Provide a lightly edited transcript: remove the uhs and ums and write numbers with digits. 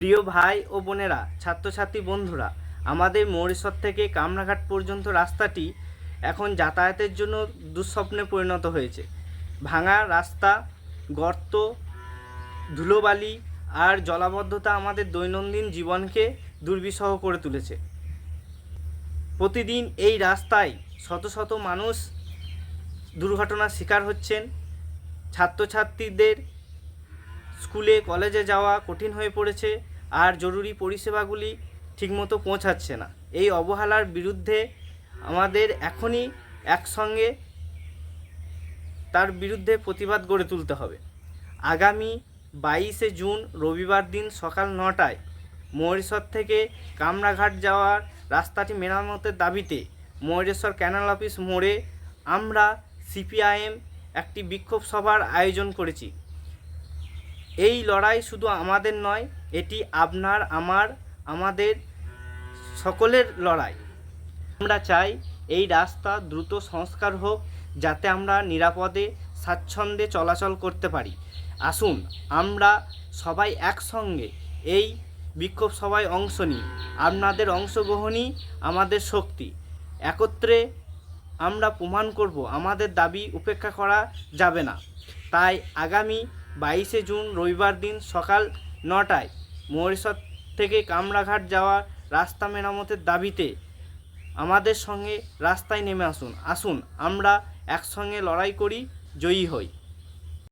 প্রিয় ভাই ও বোনেরা, ছাত্রছাত্রী বন্ধুরা, আমাদের মৌরেশ্বর থেকে কামরাঘাট পর্যন্ত রাস্তাটি এখন যাতায়াতের জন্য দুঃস্বপ্নে পরিণত হয়েছে। ভাঙা রাস্তা, গর্ত, ধুলোবালি আর জলাবদ্ধতা আমাদের দৈনন্দিন জীবনকে দুর্বিষহ করে তুলেছে। প্রতিদিন এই রাস্তায় শত শত মানুষ দুর্ঘটনার শিকার হচ্ছেন। ছাত্রছাত্রীদের স্কুলে কলেজে যাওয়া কঠিন হয়ে পড়েছে, আর জরুরি পরিষেবাগুলি ঠিকমতো পৌঁছাচ্ছে না। এই অবহেলার বিরুদ্ধে আমাদের এখনই একসঙ্গে তার বিরুদ্ধে প্রতিবাদ গড়ে তুলতে হবে। আগামী 22শে জুন রবিবার দিন সকাল 9টায় ময়ূরেশ্বর থেকে কামরাঘাট যাওয়ার রাস্তাটি মেরামতের দাবিতে ময়ূরেশ্বর ক্যানাল অফিস মোড়ে আমরা সিপিআইএম একটি বিক্ষোভ সভার আয়োজন করেছি। এই লড়াই শুধু আমাদের নয়, এটি আপনার, আমাদের সকলের লড়াই। আমরা চাই এই রাস্তা দ্রুত সংস্কার হোক, যাতে আমরা নিরাপদে স্বাচ্ছন্দ্যে চলাচল করতে পারি। আসুন আমরা সবাই একসঙ্গে এই বিক্ষোভ সভায় অংশ নিই। আপনাদের অংশগ্রহণই আমাদের শক্তি। একত্রে আমরা প্রমাণ করব আমাদের দাবি উপেক্ষা করা যাবে না। তাই আগামী 22শে জুন রবিবার দিন সকাল 9টায় ময়ূরেশ্বর থেকে কামরাঘাট যাওয়ার রাস্তা মেরামতের দাবিতে আমাদের সঙ্গে রাস্তায় নেমে আসুন। আমরা একসঙ্গে লড়াই করি, জয়ী হই।